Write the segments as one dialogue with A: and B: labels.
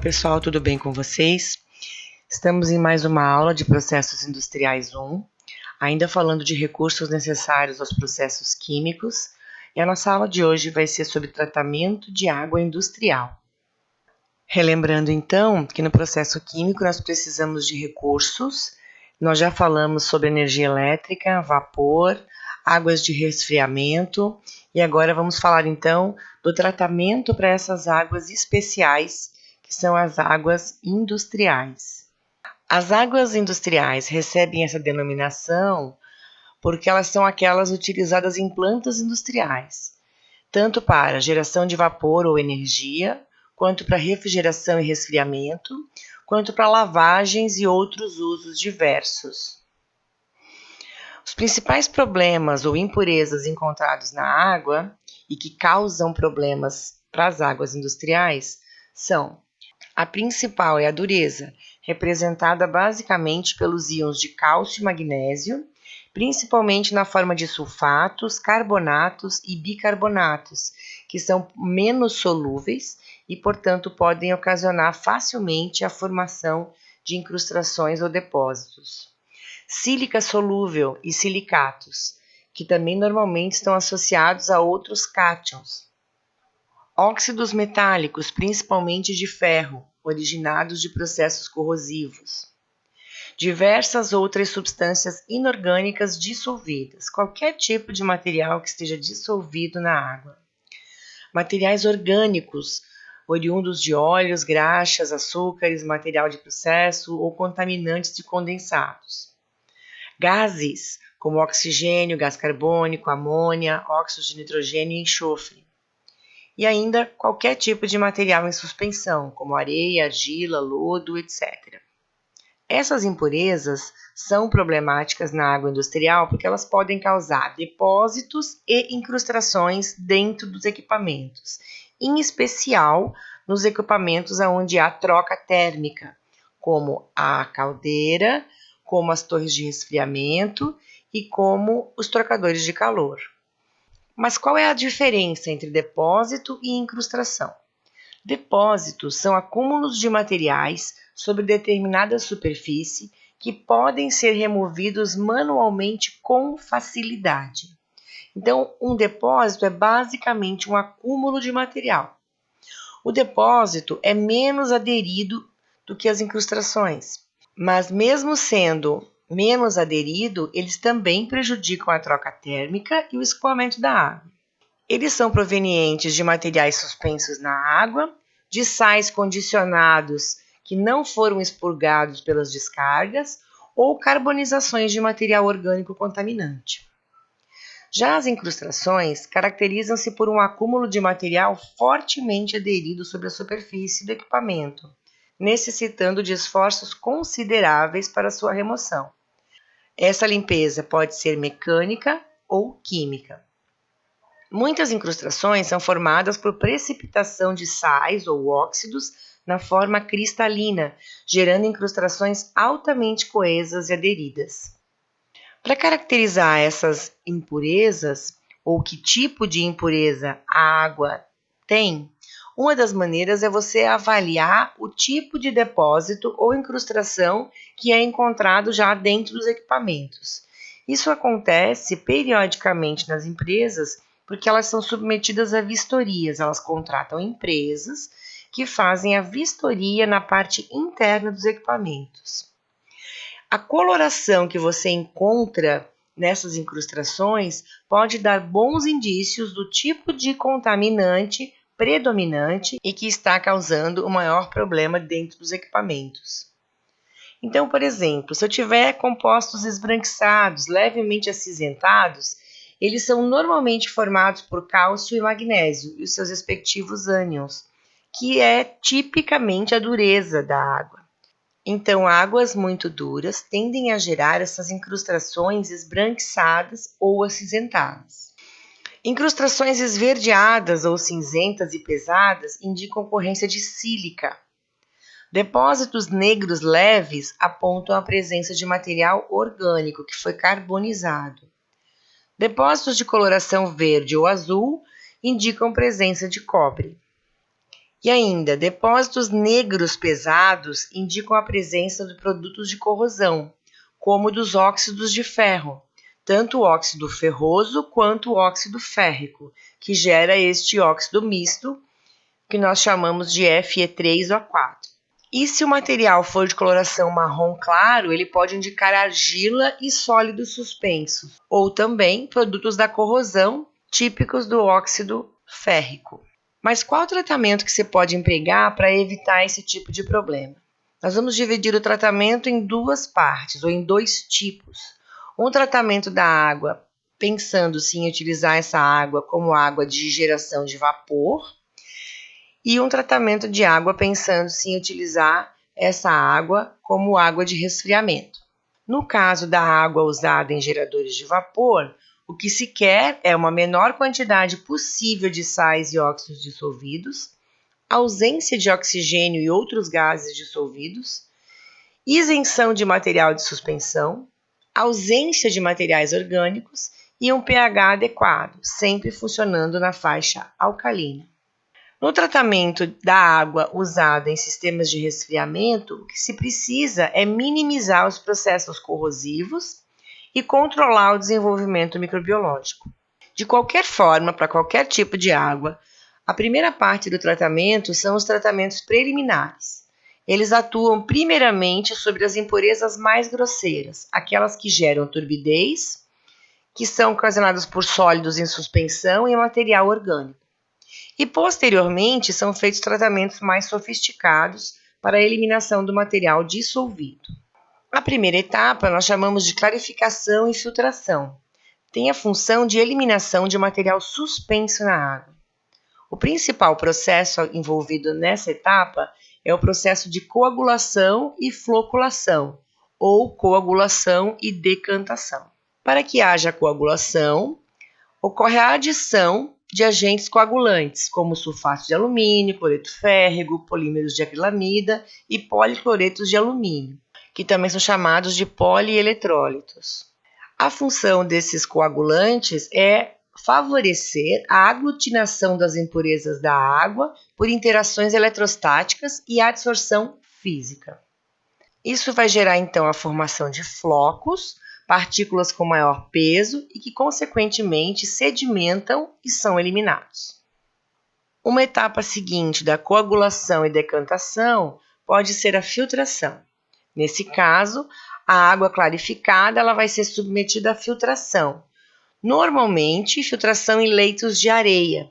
A: Pessoal, tudo bem com vocês? Estamos em mais uma aula de Processos Industriais 1, ainda falando de recursos necessários aos processos químicos, e a nossa aula de hoje vai ser sobre tratamento de água industrial. Relembrando então que no processo químico nós precisamos de recursos, nós já falamos sobre energia elétrica, vapor, águas de resfriamento, e agora vamos falar então do tratamento para essas águas especiais, que são as águas industriais. As águas industriais recebem essa denominação porque elas são aquelas utilizadas em plantas industriais, tanto para geração de vapor ou energia, quanto para refrigeração e resfriamento, quanto para lavagens e outros usos diversos. Os principais problemas ou impurezas encontrados na água e que causam problemas para as águas industriais são: a principal é a dureza, representada basicamente pelos íons de cálcio e magnésio, principalmente na forma de sulfatos, carbonatos e bicarbonatos, que são menos solúveis e, portanto, podem ocasionar facilmente a formação de incrustações ou depósitos. Sílica solúvel e silicatos, que também normalmente estão associados a outros cátions. Óxidos metálicos, principalmente de ferro, originados de processos corrosivos. Diversas outras substâncias inorgânicas dissolvidas, qualquer tipo de material que esteja dissolvido na água. Materiais orgânicos, oriundos de óleos, graxas, açúcares, material de processo ou contaminantes de condensados. Gases, como oxigênio, gás carbônico, amônia, óxido de nitrogênio e enxofre. E ainda qualquer tipo de material em suspensão, como areia, argila, lodo, etc. Essas impurezas são problemáticas na água industrial porque elas podem causar depósitos e incrustações dentro dos equipamentos, em especial nos equipamentos onde há troca térmica, como a caldeira, como as torres de resfriamento e como os trocadores de calor. Mas qual é a diferença entre depósito e incrustação? Depósitos são acúmulos de materiais sobre determinada superfície que podem ser removidos manualmente com facilidade. Então, um depósito é basicamente um acúmulo de material. O depósito é menos aderido do que as incrustações, mas mesmo sendo menos aderido, eles também prejudicam a troca térmica e o escoamento da água. Eles são provenientes de materiais suspensos na água, de sais condicionados que não foram expurgados pelas descargas ou carbonizações de material orgânico contaminante. Já as incrustações caracterizam-se por um acúmulo de material fortemente aderido sobre a superfície do equipamento, necessitando de esforços consideráveis para sua remoção. Essa limpeza pode ser mecânica ou química. Muitas incrustações são formadas por precipitação de sais ou óxidos na forma cristalina, gerando incrustações altamente coesas e aderidas. Para caracterizar essas impurezas, ou que tipo de impureza a água tem, uma das maneiras é você avaliar o tipo de depósito ou incrustação que é encontrado já dentro dos equipamentos. Isso acontece periodicamente nas empresas porque elas são submetidas a vistorias, elas contratam empresas que fazem a vistoria na parte interna dos equipamentos. A coloração que você encontra nessas incrustações pode dar bons indícios do tipo de contaminante predominante e que está causando o maior problema dentro dos equipamentos. Então, por exemplo, se eu tiver compostos esbranquiçados, levemente acinzentados, eles são normalmente formados por cálcio e magnésio e os seus respectivos ânions, que é tipicamente a dureza da água. Então, águas muito duras tendem a gerar essas incrustações esbranquiçadas ou acinzentadas. Incrustações esverdeadas ou cinzentas e pesadas indicam ocorrência de sílica. Depósitos negros leves apontam a presença de material orgânico que foi carbonizado. Depósitos de coloração verde ou azul indicam presença de cobre. E ainda, depósitos negros pesados indicam a presença de produtos de corrosão, como dos óxidos de ferro, tanto o óxido ferroso quanto o óxido férrico, que gera este óxido misto, que nós chamamos de Fe3O4. E se o material for de coloração marrom claro, ele pode indicar argila e sólidos suspensos, ou também produtos da corrosão, típicos do óxido férrico. Mas qual o tratamento que você pode empregar para evitar esse tipo de problema? Nós vamos dividir o tratamento em duas partes, ou em dois tipos. Um tratamento da água, pensando-se em utilizar essa água como água de geração de vapor, e um tratamento de água pensando-se em utilizar essa água como água de resfriamento. No caso da água usada em geradores de vapor, o que se quer é uma menor quantidade possível de sais e óxidos dissolvidos, ausência de oxigênio e outros gases dissolvidos, isenção de material de suspensão, ausência de materiais orgânicos e um pH adequado, sempre funcionando na faixa alcalina. No tratamento da água usada em sistemas de resfriamento, o que se precisa é minimizar os processos corrosivos e controlar o desenvolvimento microbiológico. De qualquer forma, para qualquer tipo de água, a primeira parte do tratamento são os tratamentos preliminares. Eles atuam primeiramente sobre as impurezas mais grosseiras, aquelas que geram turbidez, que são ocasionadas por sólidos em suspensão e material orgânico. E posteriormente são feitos tratamentos mais sofisticados para a eliminação do material dissolvido. A primeira etapa nós chamamos de clarificação e filtração. Tem a função de eliminação de material suspenso na água. O principal processo envolvido nessa etapa é o processo de coagulação e floculação, ou coagulação e decantação. Para que haja coagulação, ocorre a adição de agentes coagulantes, como sulfato de alumínio, cloreto férrico, polímeros de acrilamida e policloretos de alumínio, que também são chamados de polieletrólitos. A função desses coagulantes é favorecer a aglutinação das impurezas da água por interações eletrostáticas e adsorção física. Isso vai gerar então a formação de flocos, partículas com maior peso e que, consequentemente, sedimentam e são eliminados. Uma etapa seguinte da coagulação e decantação pode ser a filtração. Nesse caso, a água clarificada ela vai ser submetida à filtração. Normalmente, filtração em leitos de areia.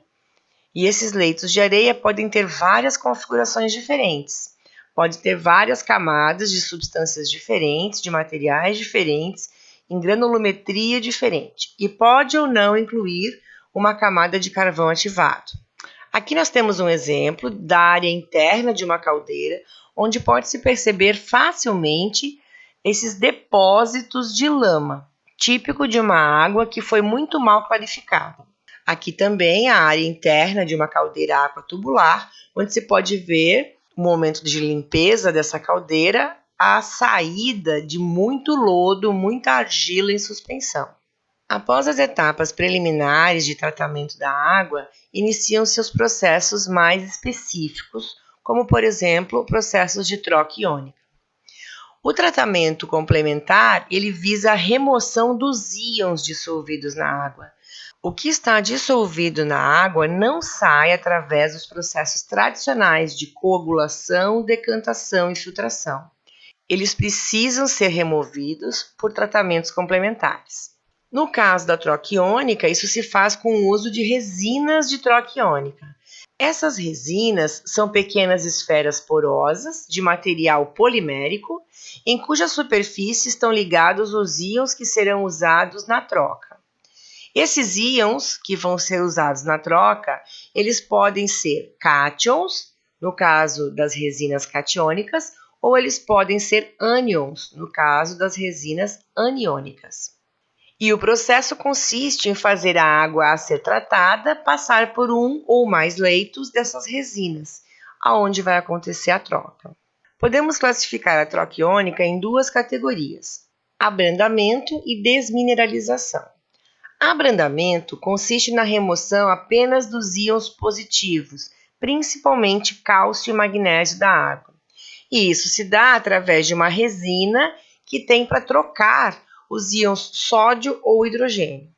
A: E esses leitos de areia podem ter várias configurações diferentes. Pode ter várias camadas de substâncias diferentes, de materiais diferentes, em granulometria diferente, e pode ou não incluir uma camada de carvão ativado. Aqui nós temos um exemplo da área interna de uma caldeira, onde pode-se perceber facilmente esses depósitos de lama, típico de uma água que foi muito mal clarificada. Aqui também a área interna de uma caldeira aquatubular, onde se pode ver o momento de limpeza dessa caldeira, a saída de muito lodo, muita argila em suspensão. Após as etapas preliminares de tratamento da água, iniciam-se os processos mais específicos, como, por exemplo, processos de troca iônica. O tratamento complementar, ele visa a remoção dos íons dissolvidos na água. O que está dissolvido na água não sai através dos processos tradicionais de coagulação, decantação e filtração. Eles precisam ser removidos por tratamentos complementares. No caso da troca iônica, isso se faz com o uso de resinas de troca iônica. Essas resinas são pequenas esferas porosas de material polimérico, em cuja superfície estão ligados os íons que serão usados na troca. Esses íons que vão ser usados na troca, eles podem ser cátions, no caso das resinas catiônicas, ou eles podem ser ânions, no caso das resinas aniônicas. E o processo consiste em fazer a água a ser tratada passar por um ou mais leitos dessas resinas, aonde vai acontecer a troca. Podemos classificar a troca iônica em duas categorias: abrandamento e desmineralização. Abrandamento consiste na remoção apenas dos íons positivos, principalmente cálcio e magnésio da água. E isso se dá através de uma resina que tem para trocar os íons sódio ou hidrogênio.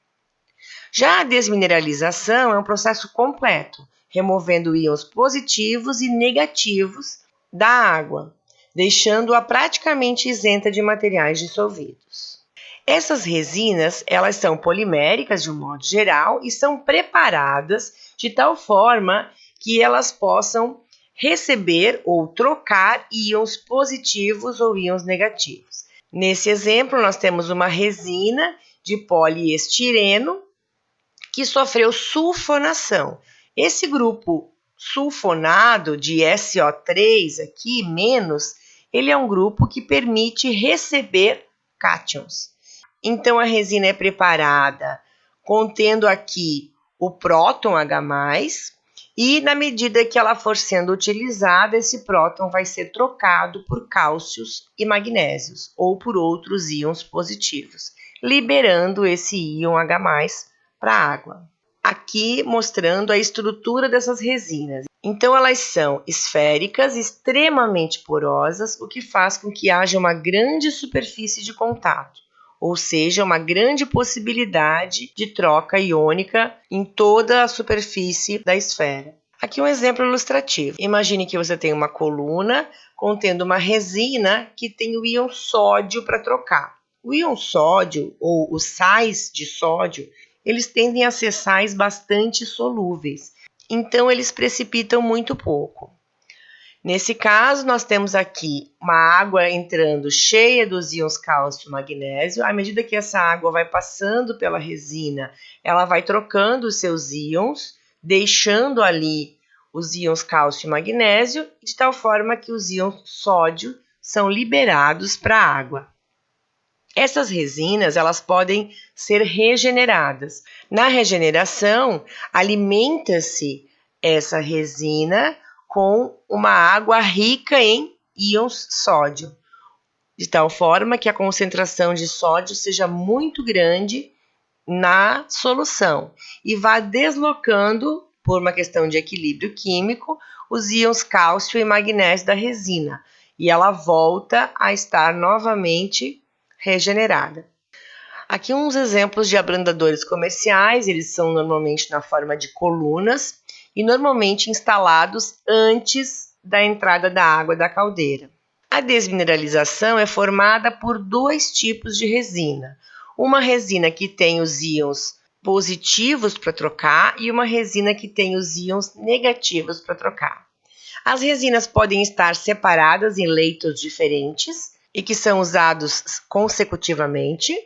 A: Já a desmineralização é um processo completo, removendo íons positivos e negativos da água, deixando-a praticamente isenta de materiais dissolvidos. Essas resinas, elas são poliméricas de um modo geral e são preparadas de tal forma que elas possam receber ou trocar íons positivos ou íons negativos. Nesse exemplo, nós temos uma resina de poliestireno que sofreu sulfonação. Esse grupo sulfonado de SO3 aqui, menos, ele é um grupo que permite receber cátions. Então, a resina é preparada contendo aqui o próton H+, e na medida que ela for sendo utilizada, esse próton vai ser trocado por cálcios e magnésios, ou por outros íons positivos, liberando esse íon H+, para a água. Aqui mostrando a estrutura dessas resinas. Então elas são esféricas, extremamente porosas, o que faz com que haja uma grande superfície de contato, ou seja, uma grande possibilidade de troca iônica em toda a superfície da esfera. Aqui um exemplo ilustrativo. Imagine que você tem uma coluna contendo uma resina que tem o íon sódio para trocar. O íon sódio, ou os sais de sódio, eles tendem a ser sais bastante solúveis, então eles precipitam muito pouco. Nesse caso, nós temos aqui uma água entrando cheia dos íons cálcio e magnésio. À medida que essa água vai passando pela resina, ela vai trocando os seus íons, deixando ali os íons cálcio e magnésio, de tal forma que os íons sódio são liberados para a água. Essas resinas, elas podem ser regeneradas. Na regeneração, alimenta-se essa resina com uma água rica em íons sódio, de tal forma que a concentração de sódio seja muito grande na solução e vá deslocando, por uma questão de equilíbrio químico, os íons cálcio e magnésio da resina, e ela volta a estar novamente regenerada. Aqui uns exemplos de abrandadores comerciais, eles são normalmente na forma de colunas e normalmente instalados antes da entrada da água da caldeira. A desmineralização é formada por dois tipos de resina. Uma resina que tem os íons positivos para trocar e uma resina que tem os íons negativos para trocar. As resinas podem estar separadas em leitos diferentes e que são usados consecutivamente,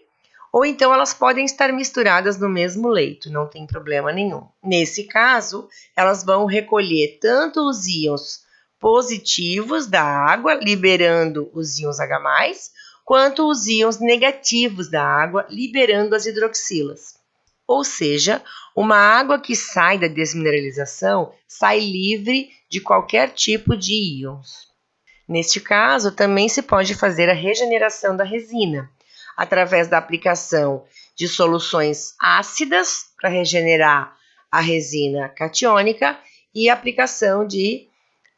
A: ou então elas podem estar misturadas no mesmo leito, não tem problema nenhum. Nesse caso, elas vão recolher tanto os íons positivos da água, liberando os íons H+, quanto os íons negativos da água, liberando as hidroxilas. Ou seja, uma água que sai da desmineralização sai livre de qualquer tipo de íons. Neste caso, também se pode fazer a regeneração da resina, através da aplicação de soluções ácidas para regenerar a resina catiônica e aplicação de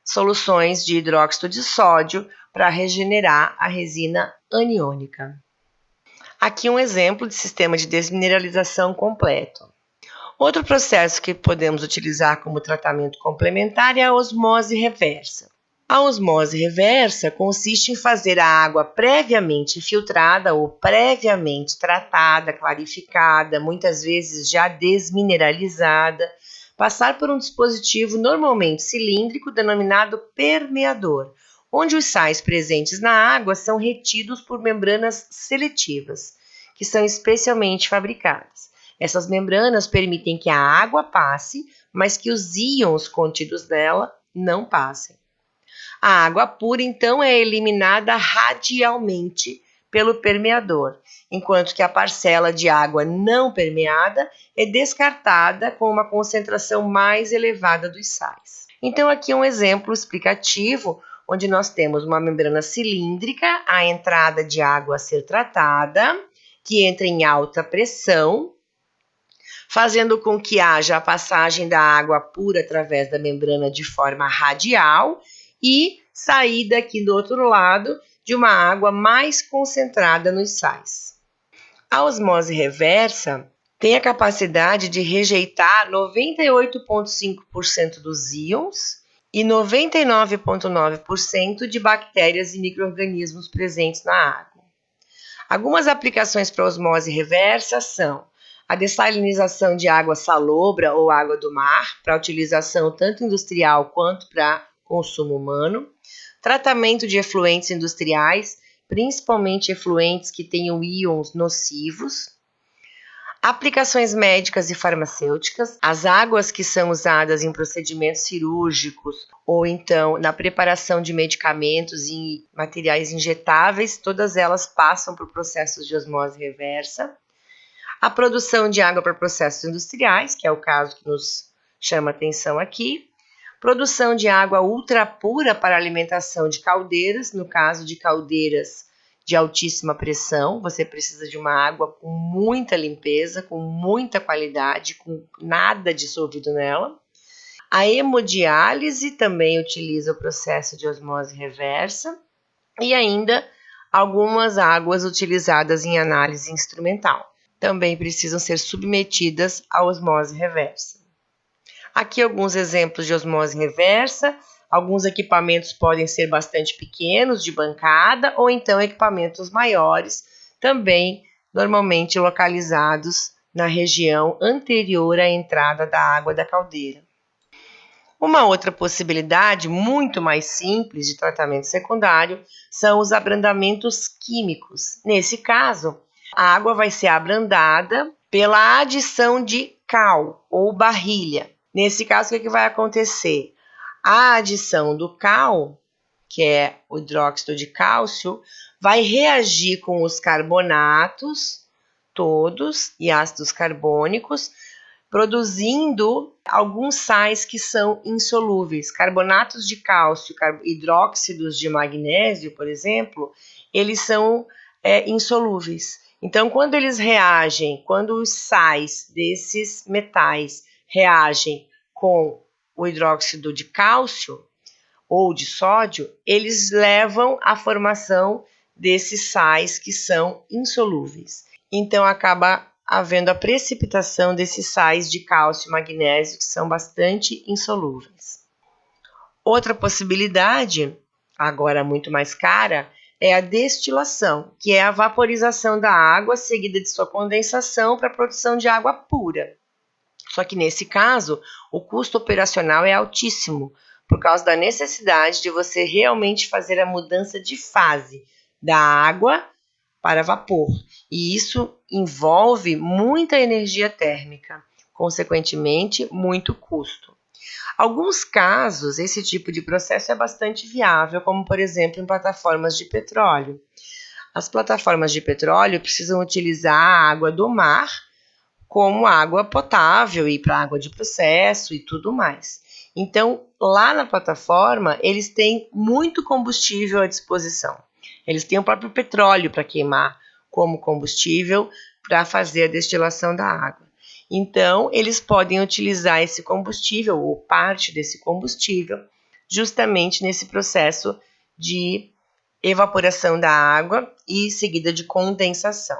A: soluções de hidróxido de sódio para regenerar a resina aniônica. Aqui um exemplo de sistema de desmineralização completo. Outro processo que podemos utilizar como tratamento complementar é a osmose reversa. A osmose reversa consiste em fazer a água previamente filtrada ou previamente tratada, clarificada, muitas vezes já desmineralizada, passar por um dispositivo normalmente cilíndrico denominado permeador, onde os sais presentes na água são retidos por membranas seletivas, que são especialmente fabricadas. Essas membranas permitem que a água passe, mas que os íons contidos nela não passem. A água pura, então, é eliminada radialmente pelo permeador, enquanto que a parcela de água não permeada é descartada com uma concentração mais elevada dos sais. Então, aqui é um exemplo explicativo, onde nós temos uma membrana cilíndrica, a entrada de água a ser tratada, que entra em alta pressão, fazendo com que haja a passagem da água pura através da membrana de forma radial e saída aqui do outro lado de uma água mais concentrada nos sais. A osmose reversa tem a capacidade de rejeitar 98,5% dos íons e 99,9% de bactérias e micro-organismos presentes na água. Algumas aplicações para osmose reversa são a dessalinização de água salobra ou água do mar, para utilização tanto industrial quanto para consumo humano, tratamento de efluentes industriais, principalmente efluentes que tenham íons nocivos, aplicações médicas e farmacêuticas, as águas que são usadas em procedimentos cirúrgicos ou então na preparação de medicamentos e materiais injetáveis, todas elas passam por processos de osmose reversa. A produção de água para processos industriais, que é o caso que nos chama atenção aqui. Produção de água ultra pura para alimentação de caldeiras, no caso de caldeiras de altíssima pressão, você precisa de uma água com muita limpeza, com muita qualidade, com nada dissolvido nela. A hemodiálise também utiliza o processo de osmose reversa e ainda algumas águas utilizadas em análise instrumental também precisam ser submetidas à osmose reversa. Aqui alguns exemplos de osmose reversa. Alguns equipamentos podem ser bastante pequenos, de bancada, ou então equipamentos maiores, também normalmente localizados na região anterior à entrada da água da caldeira. Uma outra possibilidade, muito mais simples de tratamento secundário, são os abrandamentos químicos. Nesse caso, a água vai ser abrandada pela adição de cal ou barrilha. Nesse caso, o que vai acontecer? A adição do cal, que é o hidróxido de cálcio, vai reagir com os carbonatos todos e ácidos carbônicos, produzindo alguns sais que são insolúveis. Carbonatos de cálcio, hidróxidos de magnésio, por exemplo, eles são insolúveis. Então, quando eles reagem, quando os sais desses metais reagem com o hidróxido de cálcio ou de sódio, eles levam à formação desses sais que são insolúveis. Então, acaba havendo a precipitação desses sais de cálcio e magnésio que são bastante insolúveis. Outra possibilidade, agora muito mais cara, é a destilação, que é a vaporização da água seguida de sua condensação para a produção de água pura. Só que nesse caso, o custo operacional é altíssimo, por causa da necessidade de você realmente fazer a mudança de fase da água para vapor. E isso envolve muita energia térmica, consequentemente, muito custo. Alguns casos, esse tipo de processo é bastante viável, como por exemplo em plataformas de petróleo. As plataformas de petróleo precisam utilizar a água do mar como água potável e para água de processo e tudo mais. Então, lá na plataforma, eles têm muito combustível à disposição. Eles têm o próprio petróleo para queimar como combustível para fazer a destilação da água. Então, eles podem utilizar esse combustível ou parte desse combustível justamente nesse processo de evaporação da água e seguida de condensação.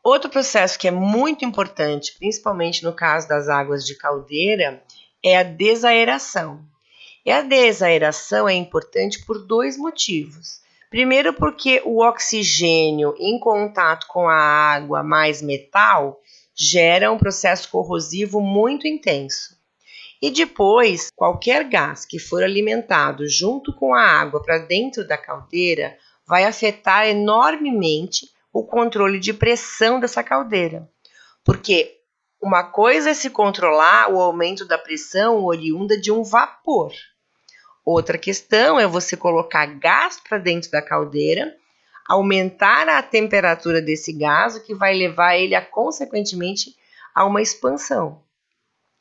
A: Outro processo que é muito importante, principalmente no caso das águas de caldeira, é a desaeração. E a desaeração é importante por dois motivos. Primeiro, porque o oxigênio em contato com a água mais metal gera um processo corrosivo muito intenso. E depois, qualquer gás que for alimentado junto com a água para dentro da caldeira vai afetar enormemente o controle de pressão dessa caldeira. Porque uma coisa é se controlar o aumento da pressão oriunda de um vapor. Outra questão é você colocar gás para dentro da caldeira, aumentar a temperatura desse gás, o que vai levar ele a, consequentemente, a uma expansão.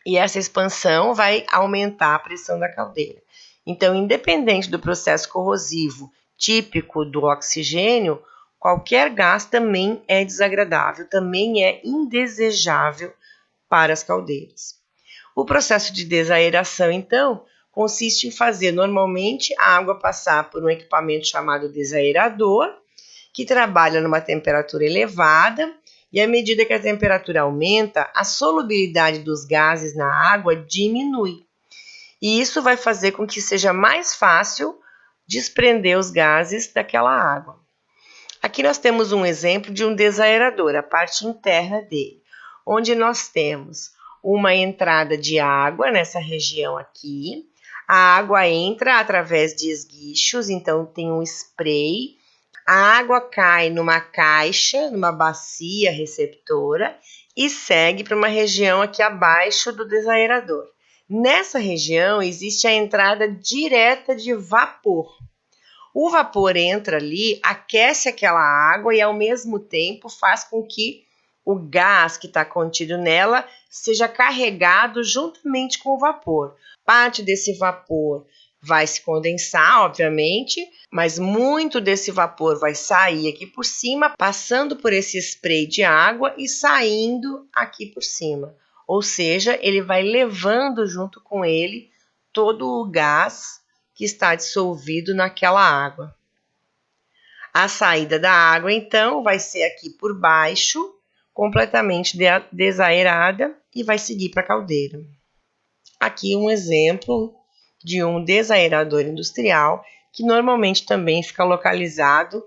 A: E essa expansão vai aumentar a pressão da caldeira. Então, independente do processo corrosivo típico do oxigênio, qualquer gás também é desagradável, também é indesejável para as caldeiras. O processo de desaeração, então, consiste em fazer normalmente a água passar por um equipamento chamado desaerador, que trabalha numa temperatura elevada, e à medida que a temperatura aumenta, a solubilidade dos gases na água diminui. E isso vai fazer com que seja mais fácil desprender os gases daquela água. Aqui nós temos um exemplo de um desaerador, a parte interna dele, onde nós temos uma entrada de água nessa região aqui. A água entra através de esguichos, então tem um spray. A água cai numa caixa, numa bacia receptora e segue para uma região aqui abaixo do desaerador. Nessa região existe a entrada direta de vapor. O vapor entra ali, aquece aquela água e ao mesmo tempo faz com que o gás que está contido nela seja carregado juntamente com o vapor. Parte desse vapor vai se condensar, obviamente, mas muito desse vapor vai sair aqui por cima, passando por esse spray de água e saindo aqui por cima. Ou seja, ele vai levando junto com ele todo o gás que está dissolvido naquela água. A saída da água, então, vai ser aqui por baixo, completamente desaerada e vai seguir para a caldeira. Aqui um exemplo de um desaerador industrial que normalmente também fica localizado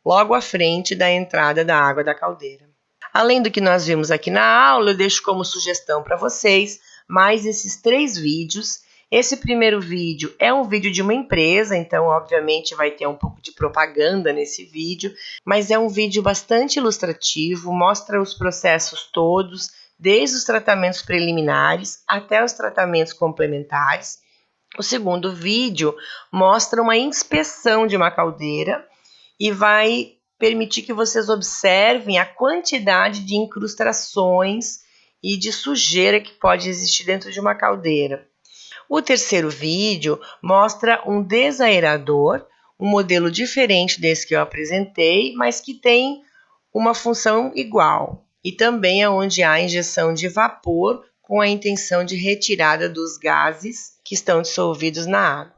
A: logo à frente da entrada da água da caldeira. Além do que nós vimos aqui na aula, eu deixo como sugestão para vocês mais esses 3 vídeos. Esse primeiro vídeo é um vídeo de uma empresa, então obviamente vai ter um pouco de propaganda nesse vídeo, mas é um vídeo bastante ilustrativo, mostra os processos todos, desde os tratamentos preliminares até os tratamentos complementares. O segundo vídeo mostra uma inspeção de uma caldeira e vai permitir que vocês observem a quantidade de incrustações e de sujeira que pode existir dentro de uma caldeira. O terceiro vídeo mostra um desaerador, um modelo diferente desse que eu apresentei, mas que tem uma função igual. E também é onde há injeção de vapor com a intenção de retirada dos gases que estão dissolvidos na água.